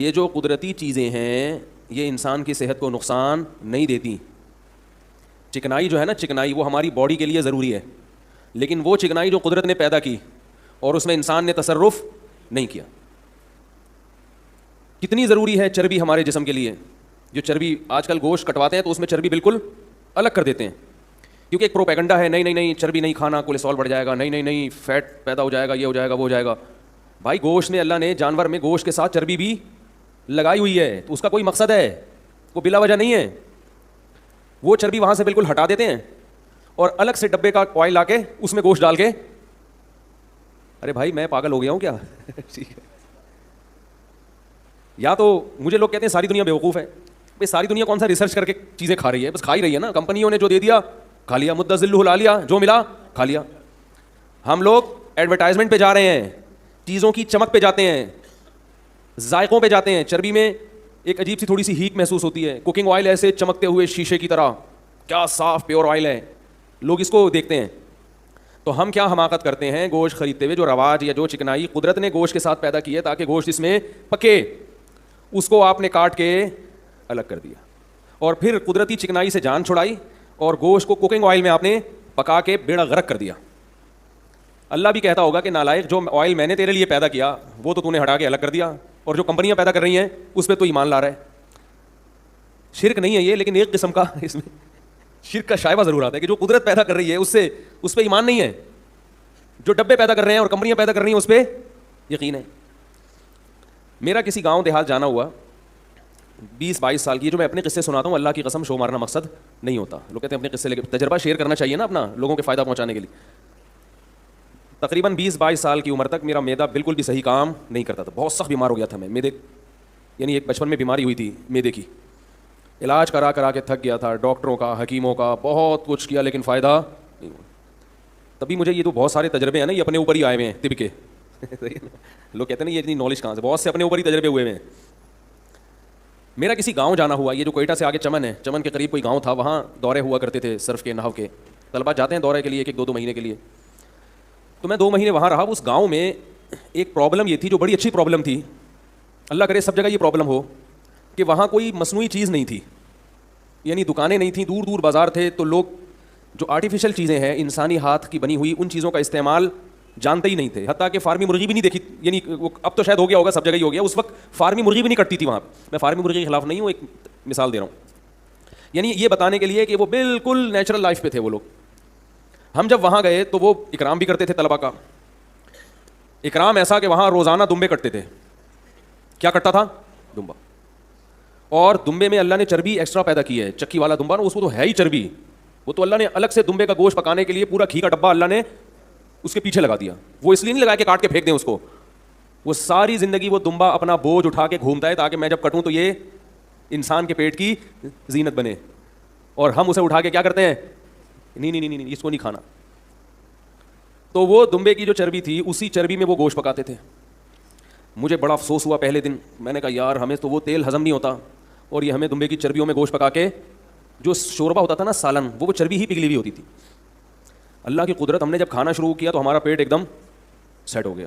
یہ جو قدرتی چیزیں ہیں یہ انسان کی صحت کو نقصان نہیں دیتی. چکنائی جو ہے نا، چکنائی وہ ہماری باڈی کے لیے ضروری ہے، لیکن وہ چکنائی جو قدرت نے پیدا کی اور اس میں انسان نے تصرف نہیں کیا. کتنی ضروری ہے چربی ہمارے جسم کے لیے. جو چربی آج کل گوشت کٹواتے ہیں تو اس میں چربی بالکل الگ کر دیتے ہیں، کیونکہ ایک پروپیگنڈا ہے، نہیں نہیں نہیں چربی نہیں کھانا، کولیسٹرول بڑھ جائے گا، نہیں نہیں نہیں فیٹ پیدا ہو جائے گا، یہ ہو جائے گا، وہ ہو جائے گا. بھائی گوشت میں اللہ نے جانور میں گوشت کے ساتھ چربی بھی لگائی ہوئی ہے، تو اس کا کوئی مقصد ہے، وہ بلا وجہ نہیں ہے. وہ چربی وہاں سے بالکل ہٹا دیتے ہیں اور الگ سے ڈبے کا آئل لا کے اس میں گوشت ڈال کے. ارے بھائی میں پاگل ہو گیا ہوں کیا؟ یا تو مجھے لوگ کہتے ہیں ساری دنیا بیوقوف ہے. بھائی ساری دنیا کون سا ریسرچ کر کے چیزیں کھا رہی ہے؟ بس کھا ہی رہی ہے نا، کمپنیوں نے جو دے دیا کھا لیا، مدذلہ لا لیا، جو ملا کھا لیا. ہم لوگ ایڈورٹائزمنٹ پہ جا رہے ہیں، چیزوں کی چمک پہ جاتے ہیں، ذائقوں پہ جاتے ہیں. چربی میں ایک عجیب سی تھوڑی سی ہیٹ محسوس ہوتی ہے. کوکنگ آئل ایسے چمکتے ہوئے شیشے کی طرح، کیا صاف پیور آئل ہے، لوگ اس کو دیکھتے ہیں. تو ہم کیا حماقت کرتے ہیں گوشت خریدتے ہوئے. جو رواج یا جو چکنائی قدرت نے گوشت کے ساتھ پیدا کی ہے تاکہ گوشت اس میں پکے، اس کو آپ نے کاٹ کے الگ کر دیا اور پھر قدرتی چکنائی سے جان چھڑائی اور گوشت کو کوکنگ آئل میں آپ نے پکا کے بیڑا غرق کر دیا. اللہ بھی کہتا ہوگا کہ نالائق، جو آئل میں نے تیرے لیے پیدا کیا وہ تو نے ہٹا کے الگ کر دیا، اور جو کمپنیاں پیدا کر رہی ہیں اس پہ تو ایمان لا رہا ہے. شرک نہیں ہے یہ، لیکن ایک قسم کا اس میں شرک کا شائبہ ضرور آتا ہے کہ جو قدرت پیدا کر رہی ہے اس پہ ایمان نہیں ہے. جو ڈبے پیدا کر رہے ہیں اور کمپنیاں پیدا کر رہی ہیں اس پہ یقین ہے. میرا کسی گاؤں دیہات جانا ہوا 20-22 سال کی. جو میں اپنے قصے سناتا ہوں اللہ کی قسم شو مارنا مقصد نہیں ہوتا. لوگ کہتے ہیں اپنے قصے لے کے تجربہ شیئر کرنا چاہیے نا اپنا، لوگوں کے فائدہ پہنچانے کے لیے. تقریباً 20-22 سال کی عمر تک میرا معدہ بالکل بھی صحیح کام نہیں کرتا تھا. بہت سخت بیمار ہو گیا تھا میں. معدے یعنی ایک بچپن میں بیماری ہوئی تھی معدے کی، علاج کرا کرا کے تھک گیا تھا، ڈاکٹروں کا، حکیموں کا، بہت کچھ کیا لیکن فائدہ نہیں ہوا. تبھی مجھے یہ تو بہت سارے تجربے ہیں نا، یہ اپنے اوپر ہی آئے ہوئے ہیں طب کے. لوگ کہتے ہیں نا یہ اتنی نالج کہاں سے، بہت سے اپنے اوپر ہی تجربے ہوئے ہیں. میرا کسی گاؤں جانا ہوا، یہ جو کوئٹہ سے آگے چمن ہے، چمن کے قریب کوئی گاؤں تھا، وہاں دورے ہوا کرتے تھے صرف کے نحو کے. طلبا جاتے ہیں دورے کے لیے 1-2 مہینے کے لیے. تو میں 2 مہینے وہاں رہا. اس گاؤں میں ایک پرابلم یہ تھی جو بڑی اچھی پرابلم تھی، اللہ کرے سب جگہ یہ پرابلم ہو، کہ وہاں کوئی مصنوعی چیز نہیں تھی. یعنی دکانیں نہیں تھیں، دور دور بازار تھے. تو لوگ جو آرٹیفیشل چیزیں ہیں انسانی ہاتھ کی بنی ہوئی، ان چیزوں کا استعمال جانتے ہی نہیں تھے. حتیٰ کہ فارمی مرغی بھی نہیں دیکھی. یعنی اب تو شاید ہو گیا ہوگا، سب جگہ ہی ہو گیا. اس وقت فارمی مرغی بھی نہیں کٹتی تھی وہاں. میں فارمی مرغی کے خلاف نہیں ہوں، ایک مثال دے رہا ہوں. یعنی یہ بتانے کے لیے کہ وہ بالکل نیچرل لائف پہ تھے وہ لوگ. ہم جب وہاں گئے تو وہ اکرام بھی کرتے تھے طلبا کا. اکرام ایسا کہ وہاں روزانہ دمبے کٹتے تھے. کیا کٹتا تھا؟ دمبا. اور دمبے میں اللہ نے چربی ایکسٹرا پیدا کی ہے. چکی والا دمبا نا، اس کو تو ہے ہی چربی. وہ تو اللہ نے الگ سے دمبے کا گوشت پکانے کے لیے پورا گھی کا ڈبہ اللہ نے اس کے پیچھے لگا دیا. وہ اس لیے نہیں لگا کہ کاٹ کے پھینک دیں اس کو. وہ ساری زندگی وہ دمبا اپنا بوجھ اٹھا کے گھومتا ہے تاکہ میں جب کٹوں تو یہ انسان کے پیٹ کی زینت بنے. اور ہم اسے اٹھا کے کیا کرتے ہیں؟ نہیں نہیں نہیں نہیں، اس کو نہیں کھانا. تو وہ دمبے کی جو چربی تھی اسی چربی میں وہ گوشت پکاتے تھے. مجھے بڑا افسوس ہوا پہلے دن. میں نے کہا یار ہمیں تو وہ تیل ہضم نہیں ہوتا اور یہ ہمیں دمبے کی چربیوں میں گوشت پکا کے جو شوربہ ہوتا تھا نا، سالن، وہ چربی ہی پگھلی ہوئی ہوتی تھی. اللہ کی قدرت، ہم نے جب کھانا شروع کیا تو ہمارا پیٹ ایک دم سیٹ ہو گیا.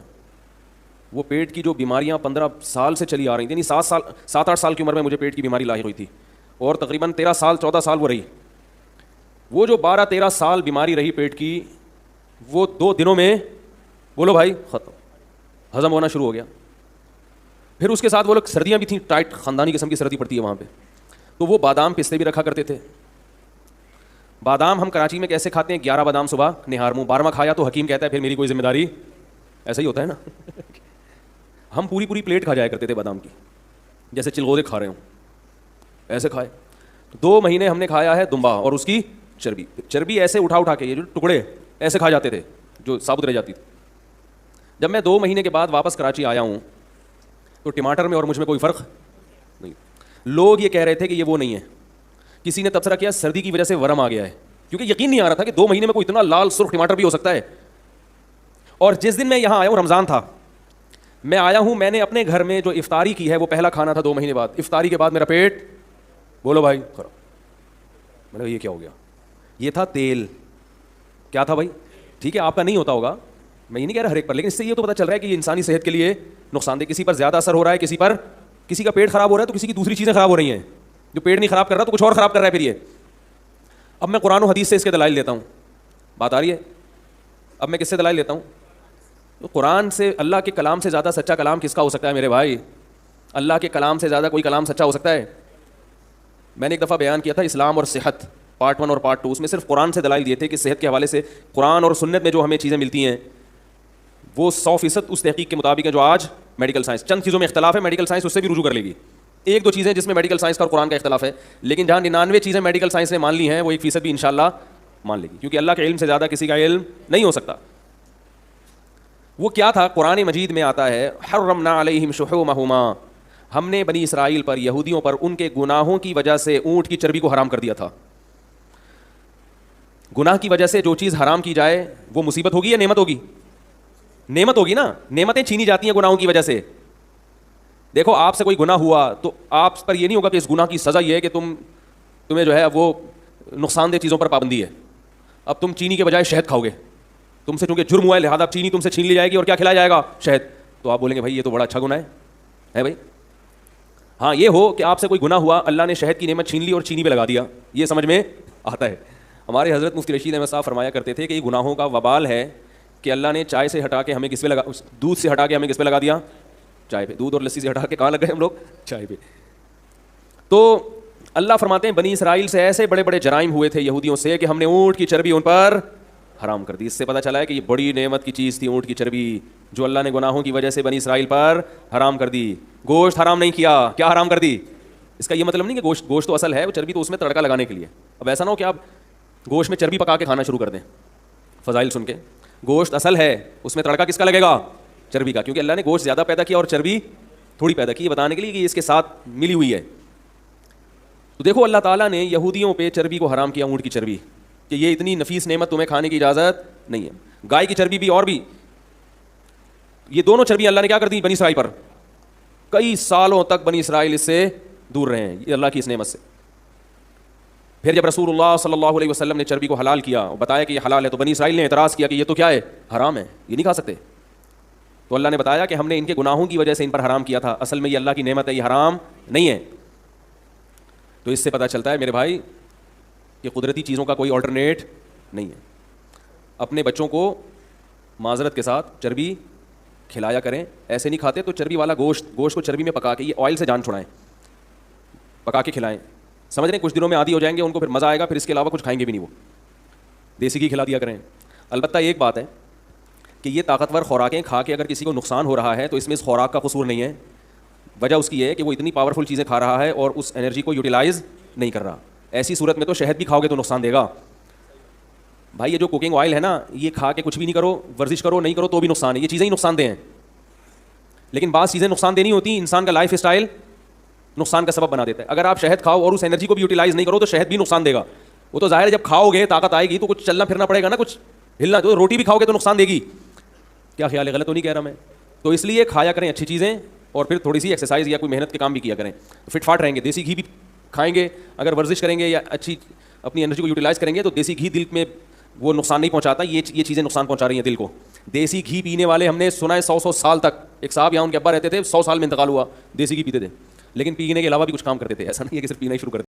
وہ پیٹ کی جو بیماریاں 15 سال سے چلی آ رہی تھیں، یعنی 7-8 سال کی عمر میں مجھے پیٹ کی بیماری لاحق ہوئی تھی اور تقریباً 13-14 سال وہ رہی. وہ جو 12-13 سال بیماری رہی پیٹ کی، وہ 2 دنوں میں بولو بھائی ختم، ہضم ہونا شروع ہو گیا. پھر اس کے ساتھ وہ لوگ سردیاں بھی تھیں، ٹائٹ خاندانی قسم کی سردی پڑتی ہے وہاں پہ. تو وہ بادام پستے بھی رکھا کرتے تھے. بادام ہم کراچی میں کیسے کھاتے ہیں؟ 11 بادام صبح نہار منہ. 12واں کھایا تو حکیم کہتا ہے پھر میری کوئی ذمہ داری. ایسا ہی ہوتا ہے نا. ہم پوری پلیٹ کھا جایا کرتے تھے بادام کی، جیسے چلغوزے کھا رہے ہوں، ایسے کھائے. 2 مہینے ہم نے کھایا ہے دمبا اور اس کی چربی ایسے اٹھا کے، یہ جو ٹکڑے ایسے کھا جاتے تھے جو ثابت رہ جاتی تھی. جب میں 2 مہینے کے بعد واپس کراچی آیا ہوں تو ٹماٹر میں اور مجھ میں کوئی فرق نہیں. لوگ یہ کہہ رہے تھے کہ یہ وہ نہیں ہے. کسی نے تبصرہ کیا سردی کی وجہ سے ورم آ گیا ہے، کیونکہ یقین نہیں آ رہا تھا کہ 2 مہینے میں کوئی اتنا لال سرخ ٹماٹر بھی ہو سکتا ہے. اور جس دن میں یہاں آیا ہوں رمضان تھا، میں آیا ہوں، میں نے اپنے گھر میں جو افطاری کی ہے وہ پہلا کھانا تھا 2 مہینے بعد. افطاری کے بعد میرا پیٹ بولو بھائی خراب. میں نے کہا یہ کیا ہو گیا؟ یہ تھا تیل. کیا تھا بھائی؟ ٹھیک ہے آپ کا نہیں ہوتا ہوگا، میں یہ نہیں کہہ رہا ہر ایک پر، لیکن اس سے یہ تو پتہ چل رہا ہے کہ یہ انسانی صحت کے لیے نقصان دہ. کسی پر زیادہ اثر ہو رہا ہے، کسی پر کسی کا پیٹ خراب ہو رہا ہے تو کسی کی دوسری چیزیں خراب ہو رہی ہیں. جو پیٹ نہیں خراب کر رہا تو کچھ اور خراب کر رہا ہے پھر یہ. اب میں قرآن و حدیث سے اس کے دلائل لیتا ہوں. بات آ رہی ہے؟ اب میں کس سے دلائل لیتا ہوں؟ تو قرآن سے. اللہ کے کلام سے زیادہ سچا کلام کس کا ہو سکتا ہے میرے بھائی؟ اللہ کے کلام سے زیادہ کوئی کلام سچا ہو سکتا ہے؟ میں نے ایک دفعہ بیان کیا تھا اسلام اور صحت پارٹ 1 اور پارٹ 2. اس میں صرف قرآن سے دلائل دیے تھے کہ صحت کے حوالے سے قرآن اور سنت میں جو ہمیں چیزیں ملتی ہیں وہ 100% اس تحقیق کے مطابق ہے جو آج میڈیکل سائنس. چند چیزوں میں اختلاف ہے, میڈیکل سائنس اس سے بھی رجوع کر لے گی. 1-2 چیزیں جس میں میڈیکل سائنس کا اور قرآن کا اختلاف ہے, لیکن جہاں 99 چیزیں میڈیکل سائنس نے مان لی ہیں وہ 1% بھی انشاءاللہ مان لے گی, کیونکہ اللہ کے علم سے زیادہ کسی کا علم نہیں ہو سکتا. وہ کیا تھا؟ قرآن مجید میں آتا ہے حرمنا علیہم شحومہما, ہم نے بنی اسرائیل پر, یہودیوں پر, ان کے گناہوں کی وجہ سے اونٹ کی چربی کو حرام کر دیا تھا. گناہ کی وجہ سے جو چیز حرام کی جائے وہ مصیبت ہوگی یا نعمت ہوگی؟ نعمت ہوگی نا. نعمتیں چھینی جاتی ہیں گناہوں کی وجہ سے. دیکھو آپ سے کوئی گناہ ہوا تو آپ پر یہ نہیں ہوگا کہ اس گناہ کی سزا یہ ہے کہ تمہیں جو ہے وہ نقصان دہ چیزوں پر پابندی ہے. اب تم چینی کے بجائے شہد کھاؤ گے, تم سے چونکہ جرم ہوا ہے لہٰذا چینی تم سے چھین لی جائے گی اور کیا کھلایا جائے گا؟ شہد. تو آپ بولیں گے بھائی یہ تو بڑا اچھا گناہ ہے بھائی. ہاں یہ ہو کہ آپ سے کوئی گناہ ہوا, اللہ نے شہد کی نعمت چھین لی اور چینی پہ لگا دیا, یہ سمجھ میں آتا ہے. ہمارے حضرت مفتی رشید احمد صاحب فرمایا کرتے تھے کہ یہ گناہوں کا وبال ہے کہ اللہ نے چائے سے ہٹا کے ہمیں کس پہ لگا, دودھ سے ہٹا کے ہمیں کس پہ لگا دیا؟ چائے پہ. دودھ اور لسی سے ہٹا کے کہاں لگ گئے ہم لوگ؟ چائے پہ. تو اللہ فرماتے ہیں بنی اسرائیل سے ایسے بڑے بڑے جرائم ہوئے تھے یہودیوں سے کہ ہم نے اونٹ کی چربی ان پر حرام کر دی. اس سے پتہ چلا ہے کہ یہ بڑی نعمت کی چیز تھی اونٹ کی چربی, جو اللہ نے گناہوں کی وجہ سے بنی اسرائیل پر حرام کر دی. گوشت حرام نہیں کیا, کیا حرام کر دی؟ اس کا یہ مطلب نہیں کہ گوشت تو اصل ہے, وہ چربی تو اس میں تڑکا لگانے کے لیے. اب ایسا نہ ہو کہ آپ گوشت میں چربی پکا کے کھانا شروع کر دیں فضائل سن کے. گوشت اصل ہے, اس میں تڑکا کس کا لگے گا؟ چربی کا, کیونکہ اللہ نے گوشت زیادہ پیدا کیا اور چربی تھوڑی پیدا کی, یہ بتانے کے لیے کہ یہ اس کے ساتھ ملی ہوئی ہے. تو دیکھو اللہ تعالیٰ نے یہودیوں پہ چربی کو حرام کیا, اونٹ کی چربی, کہ یہ اتنی نفیس نعمت تمہیں کھانے کی اجازت نہیں ہے. گائے کی چربی بھی اور بھی, یہ دونوں چربی اللہ نے کیا کر دی بنی اسرائیل پر. کئی سالوں تک بنی اسرائیل اس سے دور رہے ہیں یہ اللہ کی اس نعمت سے. پھر جب رسول اللہ صلی اللہ علیہ وسلم نے چربی کو حلال کیا اور بتایا کہ یہ حلال ہے, تو بنی اسرائیل نے اعتراض کیا کہ یہ تو کیا ہے؟ حرام ہے, یہ نہیں کھا سکتے. تو اللہ نے بتایا کہ ہم نے ان کے گناہوں کی وجہ سے ان پر حرام کیا تھا, اصل میں یہ اللہ کی نعمت ہے, یہ حرام نہیں ہے. تو اس سے پتہ چلتا ہے میرے بھائی کہ قدرتی چیزوں کا کوئی آلٹرنیٹ نہیں ہے. اپنے بچوں کو معذرت کے ساتھ چربی کھلایا کریں. ایسے نہیں کھاتے تو چربی والا گوشت کو چربی میں پکا کے, یہ آئل سے جان چھڑائیں, پکا کے کھلائیں. سمجھ رہے ہیں کچھ دنوں میں عادی ہو جائیں گے, ان کو پھر مزہ آئے گا, پھر اس کے علاوہ کچھ کھائیں گے بھی نہیں. وہ دیسی گھی کھلا دیا کریں. البتہ ایک بات ہے کہ یہ طاقتور خوراکیں کھا کے اگر کسی کو نقصان ہو رہا ہے تو اس میں اس خوراک کا قصور نہیں ہے. وجہ اس کی یہ ہے کہ وہ اتنی پاورفل چیزیں کھا رہا ہے اور اس انرجی کو یوٹیلائز نہیں کر رہا. ایسی صورت میں تو شہد بھی کھاؤ گے تو نقصان دے گا. بھائی یہ جو کوکنگ آئل ہے نا, یہ کھا کے کچھ بھی نہیں کرو, ورزش کرو نہیں کرو تو بھی نقصان ہے. یہ چیزیں ہی نقصان دہ ہیں. لیکن بعض چیزیں نقصان دہ نہیں ہوتی, انسان کا لائف اسٹائل نقصان کا سبب بنا دیتا ہے. اگر آپ شہد کھاؤ اور اس انرجی کو بھی یوٹیلائز نہیں کرو تو شہد بھی نقصان دے گا. وہ تو ظاہر ہے جب کھاؤ گے طاقت آئے گی تو کچھ چلنا پھرنا پڑے گا نا, کچھ ہلنا. تو روٹی بھی کھاؤ گے تو نقصان دے گی. کیا خیال ہے؟ غلط تو نہیں کہہ رہا میں؟ تو اس لیے کھایا کریں اچھی چیزیں اور پھر تھوڑی سی ایکسرسائز یا کوئی محنت کے کام بھی کیا کریں, فٹ فاٹ رہیں گے. دیسی گھی بھی کھائیں گے, اگر ورزش کریں گے یا اچھی اپنی انرجی کو یوٹیلائز کریں گے تو دیسی گھی دل میں وہ نقصان نہیں پہنچاتا. یہ چیزیں نقصان پہنچا رہی ہیں دل کو. دیسی گھی پینے والے ہم نے سنا ہے 100 سال تک. ایک صاحب یہاں ان کے ابا رہتے تھے, 100 سال میں انتقال ہوا, دیسی گھی پیتے تھے, لیکن پینے کے علاوہ بھی کچھ کام کرتے تھے. ایسا نہیں ہے کہ صرف پینا ہی شروع کر